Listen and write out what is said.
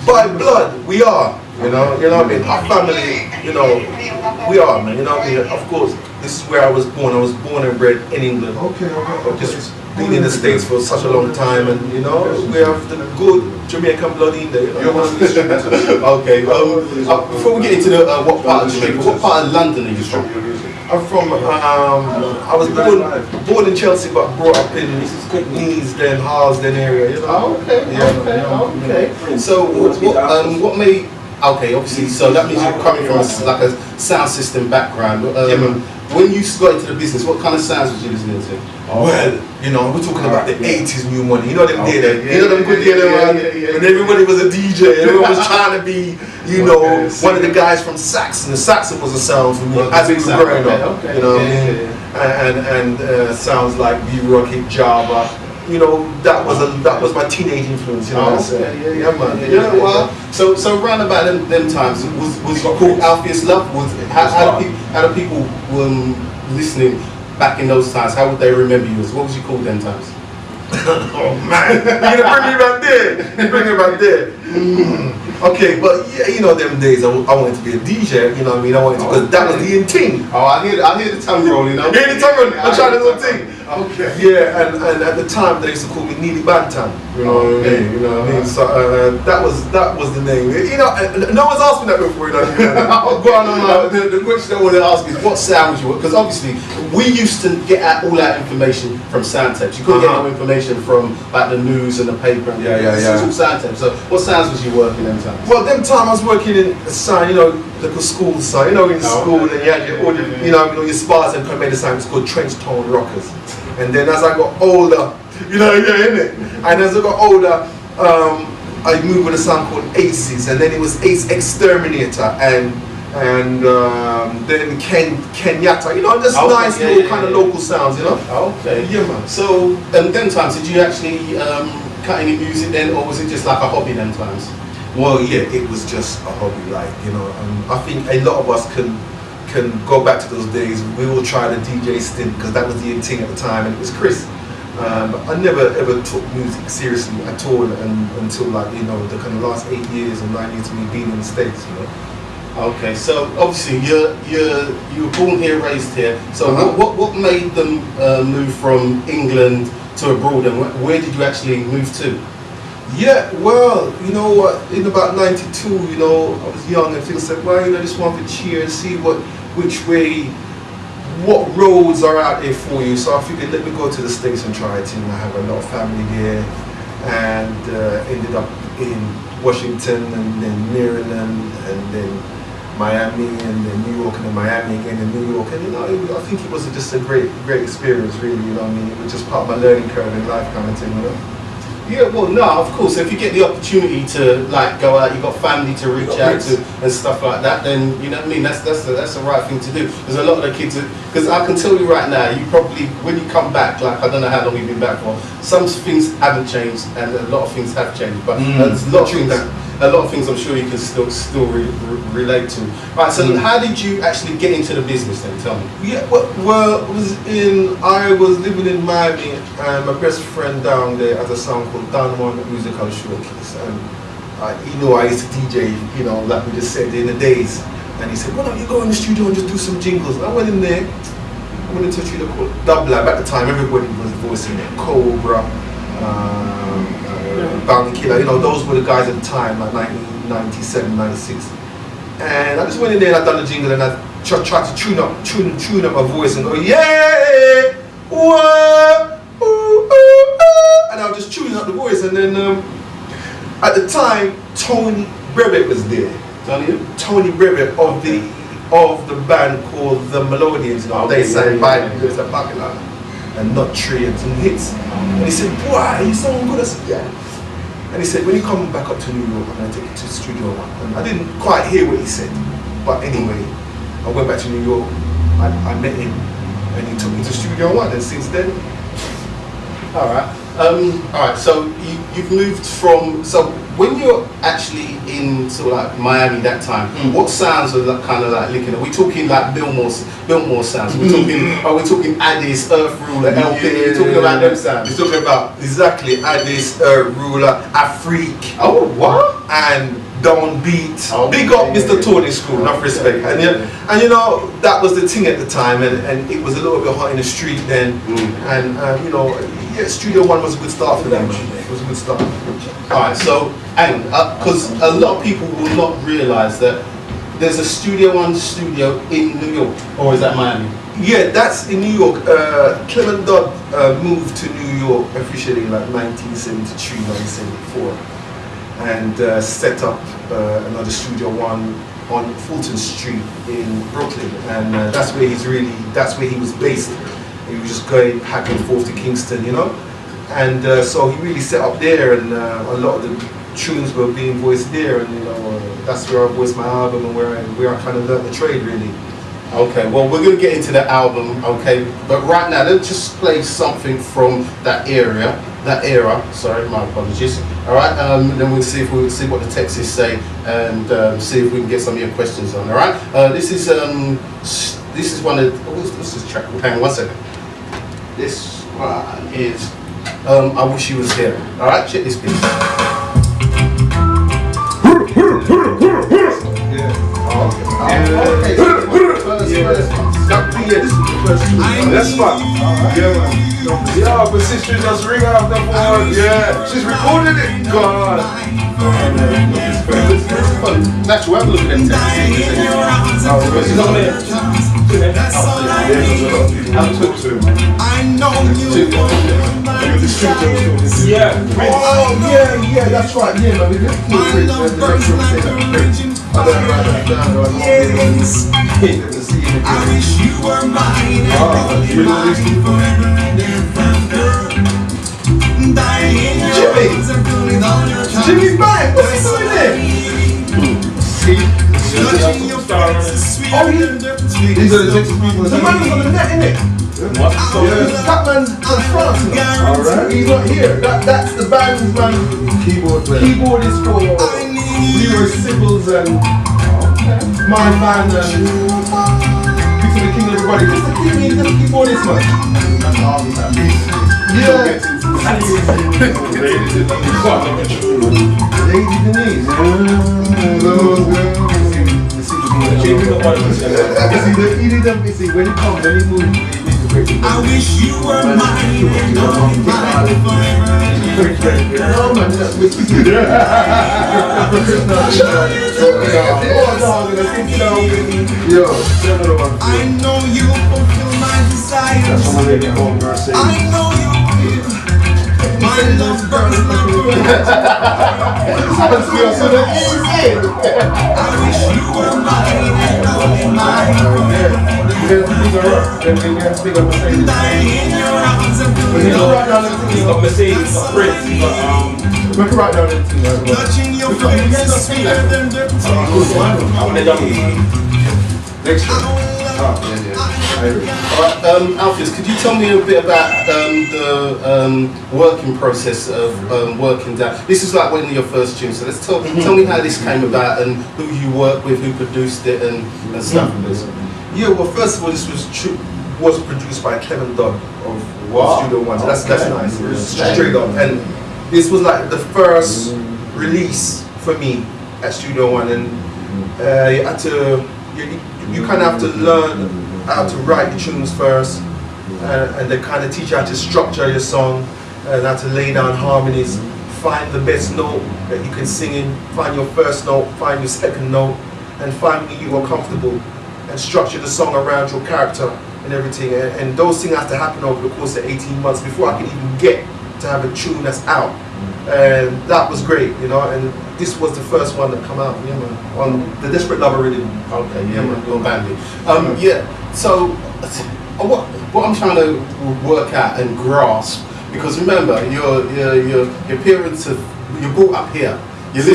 by blood, we are. You know what I mean? Our family, we are, man. You know what I mean? Of course, this is where I was born. I was born and bred in England. Okay. I've just been in the States for such a long time, and we have the good Jamaican blood in there. Okay. Before we get into the what part of Jamaica, what part of London are you from? I'm from, I was born in Chelsea, but brought up in Neasden, Harlesden area, Okay. So what made, obviously, so that means you're coming from a sound system background. When you got into the business, what kind of sounds was you listening to? Well, we're talking about the 80s new money. You know them day there? You know them good day there, when everybody was a DJ, everyone was trying to be, one of the guys from Saxon. The Saxon was a sound for me as we were growing up. You know what I mean? And sounds like B-Rocket, Java. That was my teenage influence. Yeah, man. So around about them times, was you called Alpheus Love? How do people listening back in those times? How would they remember you as? What was you called them times? Oh man, you're gonna bring me back there. Okay, but them days I wanted to be a DJ. You know what I mean? I wanted to, because that was the thing. Oh, I hear the tongue rolling. You hear the tongue rolling? I'm trying to do thing. Okay. Yeah, and at the time they used to call me Neely Bantam. You know what I mean? You know what I mean? So that was the name. No one's asked me that before. Go on. The question I want to ask is, what sound was you? Because obviously we used to get all that information from sound tapes. You couldn't get no information from like the news and the paper. This was all sound tapes. So what sounds was you working them times? Well, them time I was working in a sound, like a school sound. In school, and you had your spars and made a sound. It's called trench tone rockers. And then as I got older, innit? And as I got older, I moved with a sound called Aces, and then it was Ace Exterminator, and then Kenyatta, just nice little kind of local sounds, Okay. Yeah, man. So, them times, did you actually cut any music then, or was it just like a hobby them times? Well, yeah, it was just a hobby, I think a lot of us can go back to those days. We will try the DJ stint because that was the in thing at the time, and it was Chris. But I never ever took music seriously at all until the kind of last 8 years or 9 years of me being in the States. Okay, so obviously you were born here, raised here. So what made them move from England to abroad, and where did you actually move to? Yeah, well, in about 92, I was young and things said, well, I just wanted to cheer and see what roads are out there for you. So I figured, let me go to the States and try it. I have a lot of family here, and ended up in Washington, and then Maryland, and then Miami, and then New York, and then Miami again, and New York. And I think it was just a great experience, really. It was just part of my learning curve in life, kind of thing. Yeah, well, no, of course. If you get the opportunity to go out, you've got family to reach out to and stuff like that, then you know what I mean. That's the right thing to do. Because a lot of the kids, because I can tell you right now, you probably when you come back, I don't know how long you've been back for. Some things haven't changed, and a lot of things have changed. But there's a lot of things I'm sure you can still relate to. Right. So how did you actually get into the business then? Tell me. Yeah. Well, I was living in Miami, and my best friend down there has a sound called Don Juan Musical Showcase, and I used to DJ, like we just said in the days. And he said, why don't you go in the studio and just do some jingles? And I went in there. I went into a studio called Dub Lab. At the time, everybody was voicing it. Cobra. Bounty Killer, those were the guys at the time, like 1997, 96. And I just went in there and I done the jingle, and I tried to tune up my voice and go, yeah, whoa, ooh, ooh, ooh. And I was just tuning up the voice. And then at the time, Tony Brevet was there. Tony Brevet of the band called the Melodians. They sang Bible, there's a Babylon and Nut Tree and some hits. And he said, boy, you sound good. I said, yeah. And he said, when you come back up to New York, I'm going to take you to Studio One. And I didn't quite hear what he said. But anyway, I went back to New York, I met him, and he took me to Studio One. And since then... Alright, so you've moved from... So when you're actually in sort of like Miami that time, what sounds are like, kind of like linking? Are we talking like Biltmore sounds? Are we talking Addis, Earth Ruler, LP? We're talking about them sounds. We're talking about exactly Addis, Ruler, Afrique. Oh, what? And Downbeat. Oh, Big up Mr. Tony School, enough respect. And you know, that was the thing at the time, and it was a little bit hot in the street then. And you know, yeah, Studio One was a good start for them, man. It was a good start. Alright, so, and because a lot of people will not realise that there's a Studio One studio in New York, or is that Miami? Yeah, that's in New York. Clement Dodd moved to New York officially in like 1973, 1974, and set up another Studio One on Fulton Street in Brooklyn, and that's where he was based. He was just going back and forth to Kingston, you know, and so he really set up there, and a lot of the tunes were being voiced there, and you know, that's where I voiced my album and where I kind of learned the trade really. Okay, well we're going to get into the album, okay, but right now let's just play something from that era, sorry, my apologies. Alright, then we'll see what the texts say, and see if we can get some of your questions on, alright? This is one of, what's this track? Hang on one second. This one is I Wish You Was Here. Alright, check this piece. That's fun. Yeah, man. Yeah, but sister just ring off the phone. Yeah, she's recording it. God. Natural, have a look at them texts. She's on there. I took to him. I know you. Yeah. Oh, yeah, that's right. Yeah, man. We just I wish you were mine and forever and ever. Dying in your arms and feeling all your charms. Jimmy's back. What's he doing there? Touching your face is sweet and dirty. These are the people. The man was on the net, innit? What? That man's from France. Alright. He's not here. That's the band's man. Keyboard is for Leroy Sibbles and my band and Peace of the King and everybody. What's the king? He's the keyboardist, man. Yeah. Lady Denise. See, when he comes, when he moves, I wish you were mine and only mine forever. No, man, that's what you do. I know you fulfill my desires. I know you will. My love burns my world. I wish you were mine and only mine forever. Dying in your arms and feeling all Mercedes, Prince, touching your face is sweeter than dirty. Next one. Alright, alpheus, could you tell me a bit about the working process of working down? This is like one of your first tunes, so let's tell me how this came about and who you worked with, who produced it and stuff. Yeah, well, first of all, this was produced by Clement Dodd of Studio One. So that's nice. It was straight up, and this was like the first release for me at Studio One, and you had to, you kind of have to learn how to write your tunes first, and they kind of teach you how to structure your song and how to lay down harmonies, find the best note that you can sing in, find your first note, find your second note, and find where you are comfortable, and structure the song around your character and everything. And those things have to happen over the course of 18 months before I can even get to have a tune that's out. And that was great, you know, and this was the first one that come out, yeah, man, on the Desperate Lover Rhythm. Okay, yeah, man, your bandy. Yeah, so what I'm trying to work out and grasp, because remember, your parents you're brought up here. You listen